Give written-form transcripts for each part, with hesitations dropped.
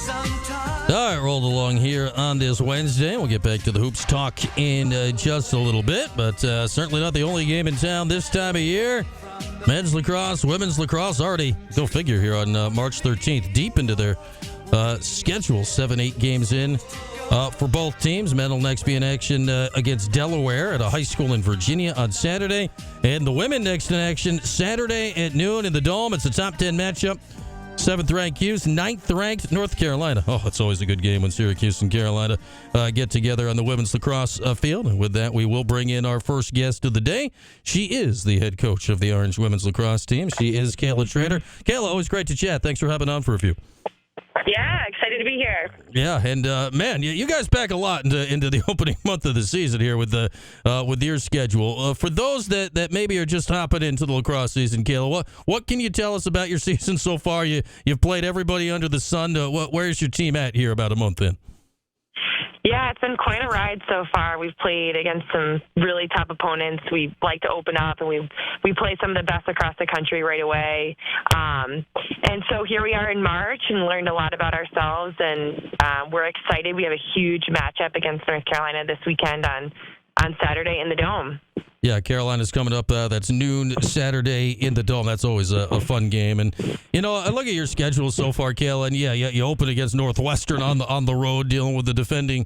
All right, rolled along here on this Wednesday. We'll get back to the hoops talk in just a little bit, but certainly not the only game in town this time of year. Men's lacrosse, women's lacrosse already, go figure, here on March 13th, deep into their schedule, 7-8 games in for both teams. Men will next be in action against Delaware at a high school in Virginia on Saturday, and the women next in action Saturday at noon in the Dome. It's a top 10 matchup. 7th-ranked Hughes, 9th-ranked North Carolina. Oh, it's always a good game when Syracuse and Carolina get together on the women's lacrosse field. And with that, we will bring in our first guest of the day. She is the head coach of the Orange women's lacrosse team. She is Kayla Treanor. Kayla, always great to chat. Thanks for hopping on for a few. Yeah, excited to be here. Yeah, and man, you guys pack a lot into the opening month of the season here with your schedule. For those that maybe are just hopping into the lacrosse season, Kayla, what can you tell us about your season so far? You've played everybody under the sun. Where's your team at here about a month in? Yeah, it's been quite a ride so far. We've played against some really tough opponents. We like to open up, and we play some of the best across the country right away. And so here we are in March and learned a lot about ourselves, and we're excited. We have a huge matchup against North Carolina this weekend on Saturday in the Dome. Yeah, Carolina's coming up. That's noon Saturday in the Dome. That's always a fun game. And, I look at your schedule so far, Kayla, and you open against Northwestern on the road, dealing with the defending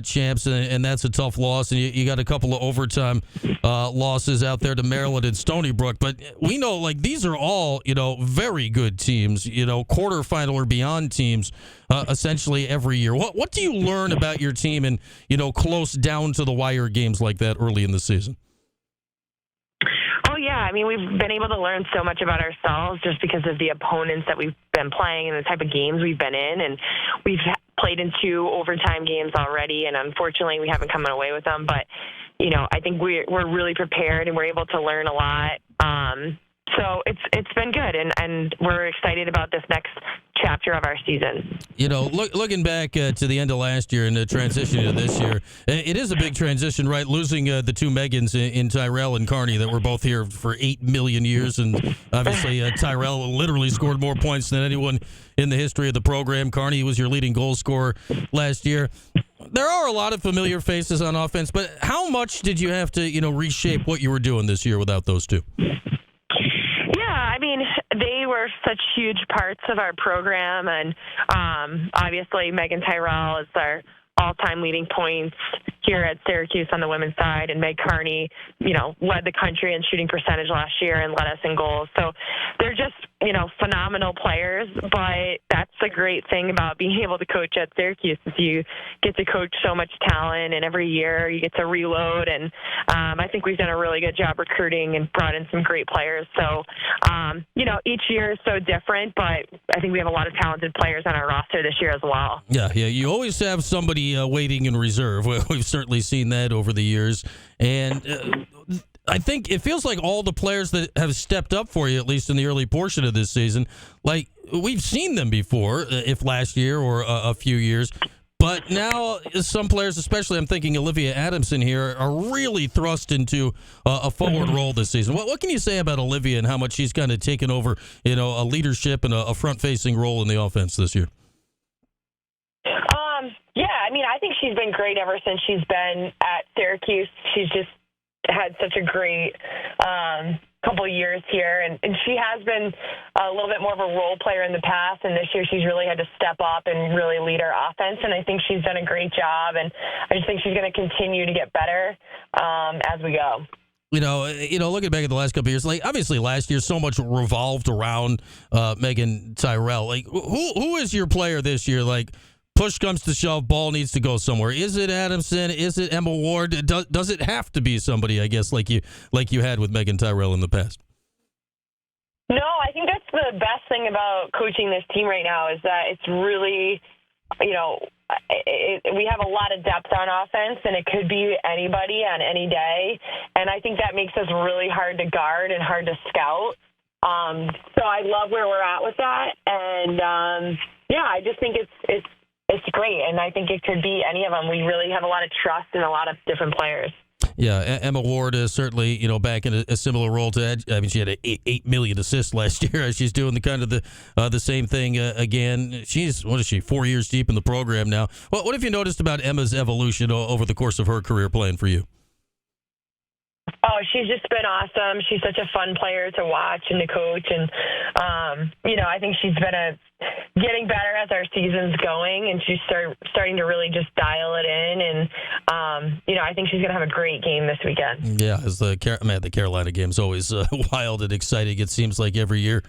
champs, and that's a tough loss. And you got a couple of overtime losses out there to Maryland and Stony Brook. But we know, these are all, very good teams, quarterfinal or beyond teams essentially every year. What do you learn about your team in, close down to the wire games like that early in the season? Oh, yeah. I mean, we've been able to learn so much about ourselves just because of the opponents that we've been playing and the type of games we've been in. And we've played in 2 overtime games already, and unfortunately we haven't come away with them. But, I think we're really prepared, and we're able to learn a lot. So it's been good, and we're excited about this next chapter of our season. Looking back to the end of last year and the transition to this year, it is a big transition, right? Losing the 2 Megans in Tyrell and Kearney that were both here for 8 million years, and obviously Tyrell literally scored more points than anyone in the history of the program. Kearney was your leading goal scorer last year. There are a lot of familiar faces on offense, but how much did you have to, reshape what you were doing this year without those 2? I mean, they were such huge parts of our program, and obviously Megan Tyrell is our all-time leading points here at Syracuse on the women's side, and Meg Kearney, led the country in shooting percentage last year and led us in goals. So they're just, phenomenal players, but that's the great thing about being able to coach at Syracuse is you get to coach so much talent, and every year you get to reload, and I think we've done a really good job recruiting and brought in some great players. So, each year is so different, but I think we have a lot of talented players on our roster this year as well. Yeah, you always have somebody waiting in reserve. We've certainly seen that over the years, and I think it feels like all the players that have stepped up for you, at least in the early portion of this season, we've seen them before, if last year or a few years. But now some players, especially I'm thinking Olivia Adamson here, are really thrust into a forward role this season. What can you say about Olivia and how much she's kind of taken over, a leadership and a front-facing role in the offense this year? Yeah, I mean, I think she's been great ever since she's been at Syracuse. She's just had such a great couple of years here, and she has been a little bit more of a role player in the past, and this year she's really had to step up and really lead our offense, and I think she's done a great job, and I just think she's going to continue to get better as we go. Looking back at the last couple of years, obviously last year so much revolved around Megan Tyrell. Who is your player this year? Push comes to shove, ball needs to go somewhere. Is it Adamson? Is it Emma Ward? Does it have to be somebody, I guess, like you had with Megan Tyrell in the past? No, I think that's the best thing about coaching this team right now is that it's really, we have a lot of depth on offense, and it could be anybody on any day. And I think that makes us really hard to guard and hard to scout. So I love where we're at with that. And, I just think it's great, and I think it could be any of them. We really have a lot of trust in a lot of different players. Yeah, Emma Ward is certainly, back in a similar role to Ed. I mean, she had 8 million assists last year. She's doing the kind of the same thing again. She's, 4 years deep in the program now. What have you noticed about Emma's evolution over the course of her career playing for you? Oh, she's just been awesome. She's such a fun player to watch and to coach. And, I think she's been getting better as our season's going, and she's starting to really just dial it in. And, I think she's going to have a great game this weekend. Yeah, as the Carolina game's always wild and exciting. It seems like every year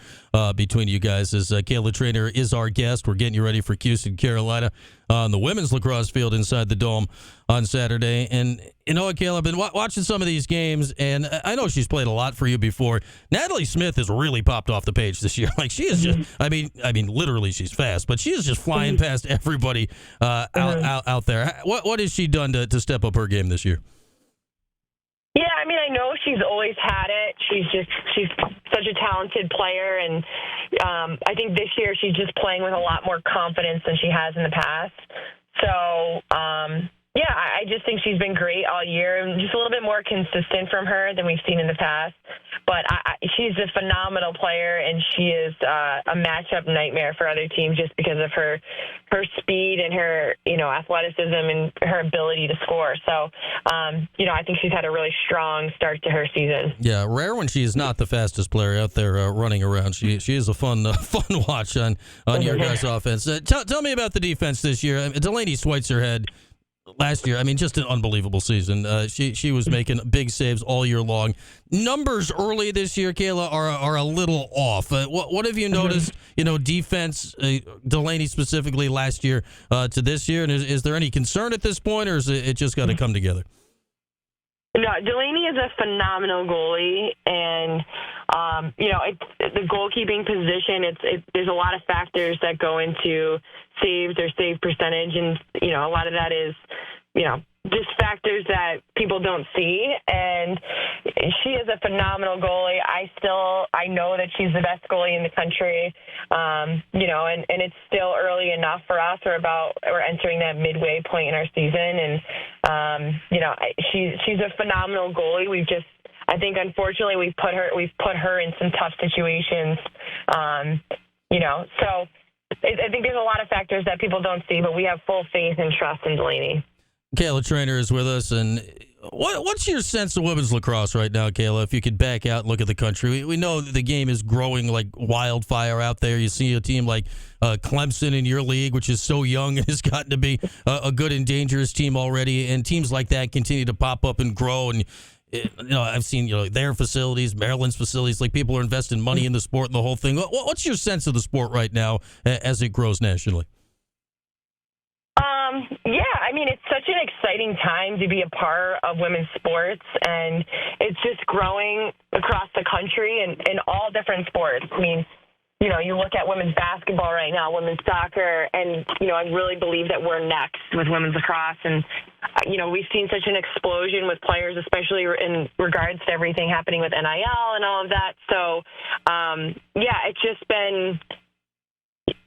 between you guys. As Kayla Treanor is our guest, we're getting you ready for Houston, Carolina on the women's lacrosse field inside the Dome on Saturday. And you know what, Kayla, I've been watching some of these games, and I know she's played a lot for you before. Natalie Smith has really popped off the page this year. Like, she is just, I mean, literally she's fast, but she is just flying past everybody out there. What has she done to step up her game this year? Yeah, I know she's always had it. She's such a talented player, and I think this year she's just playing with a lot more confidence than she has in the past. So, I just think she's been great all year, and just a little bit more consistent from her than we've seen in the past. But she's a phenomenal player, and she is a matchup nightmare for other teams just because of her speed and her, athleticism and her ability to score. So, I think she's had a really strong start to her season. Yeah, rare when she is not the fastest player out there running around. She is a fun watch on your guys' offense. Tell me about the defense this year. Delaney Schweitzer had last year, just an unbelievable season. She was making big saves all year long. Numbers early this year, Kayla, are a little off. What have you noticed, defense, Delaney specifically last year to this year? And is there any concern at this point, or is it just got to come together? No, Delaney is a phenomenal goalie, and the goalkeeping position. There's a lot of factors that go into saves or save percentage, and a lot of that is just factors that people don't see. And she is a phenomenal goalie. I know that she's the best goalie in the country. And it's still early enough for us. We're entering that midway point in our season, and she's a phenomenal goalie. I think unfortunately we've put her in some tough situations. So I think there's a lot of factors that people don't see, but we have full faith and trust in Delaney. Kayla Treanor is with us, and what's your sense of women's lacrosse right now, Kayla? If you could back out and look at the country, we know that the game is growing like wildfire out there. You see a team like Clemson in your league, which is so young and has gotten to be a good and dangerous team already, and teams like that continue to pop up and grow. And I've seen their facilities, Maryland's facilities, like people are investing money in the sport and the whole thing. What's your sense of the sport right now as it grows nationally? It's such an exciting time to be a part of women's sports, and it's just growing across the country and in all different sports. You look at women's basketball right now, women's soccer, and, I really believe that we're next with women's lacrosse. And, we've seen such an explosion with players, especially in regards to everything happening with NIL and all of that. So, it's just been...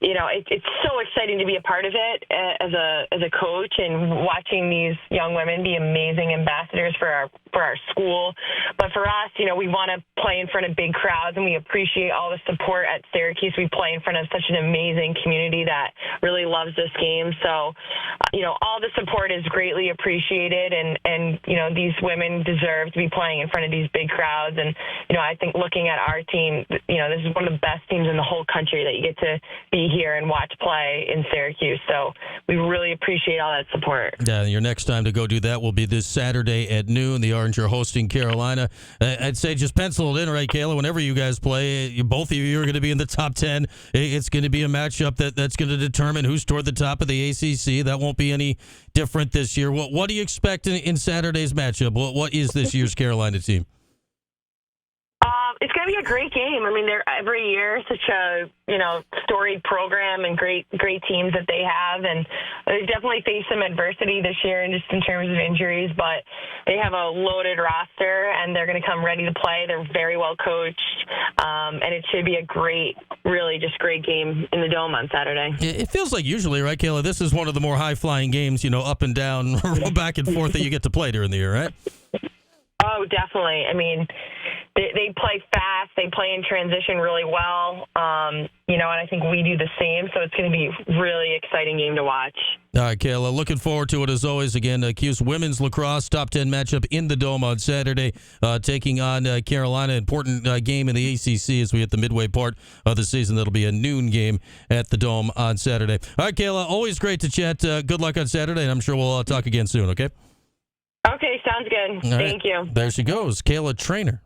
it's so exciting to be a part of it as a coach, and watching these young women be amazing ambassadors for our school. But for us, we want to play in front of big crowds, and we appreciate all the support at Syracuse. We play in front of such an amazing community that really loves this game. So, all the support is greatly appreciated, and these women deserve to be playing in front of these big crowds. And, I think looking at our team, this is one of the best teams in the whole country that you get to be here and watch play in Syracuse. So we really appreciate all that support. Yeah, your next time to go do that will be this Saturday at noon. The Orange are hosting Carolina. I'd say just pencil it in, right, Kayla? Whenever you guys play, both of you are going to be in the top 10. It's going to be a matchup that's going to determine who's toward the top of the ACC. That won't be any different this year. What do you expect in Saturday's matchup? What is this year's Carolina team? It's going to be a great game. They're every year such a storied program and great teams that they have, and they definitely faced some adversity this year, and just in terms of injuries. But they have a loaded roster, and they're going to come ready to play. They're very well coached, and it should be a great game in the Dome on Saturday. It feels like usually, right, Kayla? This is one of the more high flying games, up and down, back and forth that you get to play during the year, right? Oh, definitely. I mean, they play fast. They play in transition really well. And I think we do the same. So it's going to be a really exciting game to watch. All right, Kayla, looking forward to it as always. Again, Q's women's lacrosse top 10 matchup in the Dome on Saturday, taking on Carolina. Important game in the ACC as we hit the midway part of the season. That'll be a noon game at the Dome on Saturday. All right, Kayla, always great to chat. Good luck on Saturday, and I'm sure we'll talk again soon, okay? Okay, sounds good. All Thank you. There she goes, Kayla Treanor.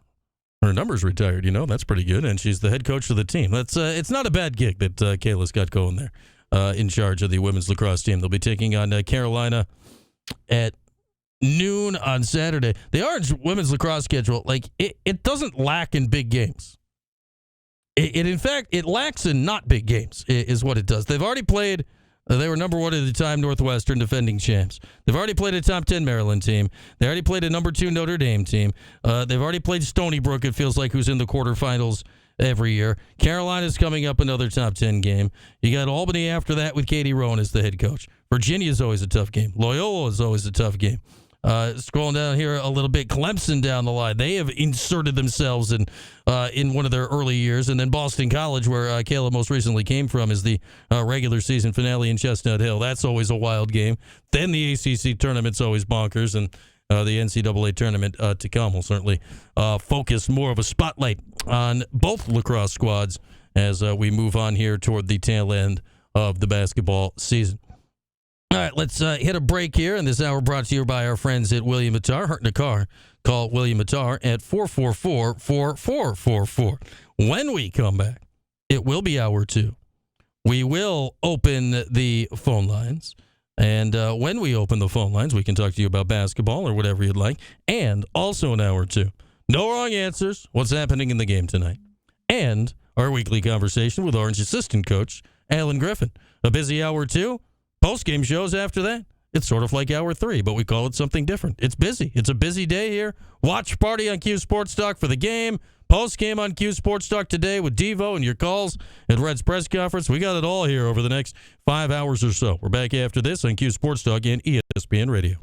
Her number's retired, that's pretty good, and she's the head coach of the team. It's not a bad gig that Kayla's got going there. In charge of the women's lacrosse team. They'll be taking on Carolina at noon on Saturday. The Orange women's lacrosse schedule, it doesn't lack in big games. In fact, it lacks in not big games, is what it does. They've already played, they were number 1 at the time, Northwestern, defending champs. They've already played a top 10 Maryland team. They already played a number 2 Notre Dame team. They've already played Stony Brook, it feels like, who's in the quarterfinals every year. Carolina's coming up another top 10 game. You got Albany after that with Katie Rowan as the head coach. Virginia's always a tough game. Loyola is always a tough game. Scrolling down here a little bit, Clemson down the line. They have inserted themselves in one of their early years. And then Boston College, where Kayla most recently came from, is the regular season finale in Chestnut Hill. That's always a wild game. Then the ACC tournament's always bonkers. And the NCAA tournament to come will certainly focus more of a spotlight on both lacrosse squads as we move on here toward the tail end of the basketball season. All right, let's hit a break here, and this hour brought to you by our friends at William Attar. Hurt in a car, call William Attar at 444-4444. When we come back, it will be hour 2. We will open the phone lines. And when we open the phone lines, we can talk to you about basketball or whatever you'd like. And also in hour 2, no wrong answers, what's happening in the game tonight. And our weekly conversation with Orange assistant coach, Alan Griffin. A busy hour 2, post-game shows after that. It's sort of like hour 3, but we call it something different. It's busy. It's a busy day here. Watch party on Q Sports Talk for the game. Post-game on Q Sports Talk today with Devo and your calls at Red's press conference. We got it all here over the next 5 hours or so. We're back after this on Q Sports Talk and ESPN Radio.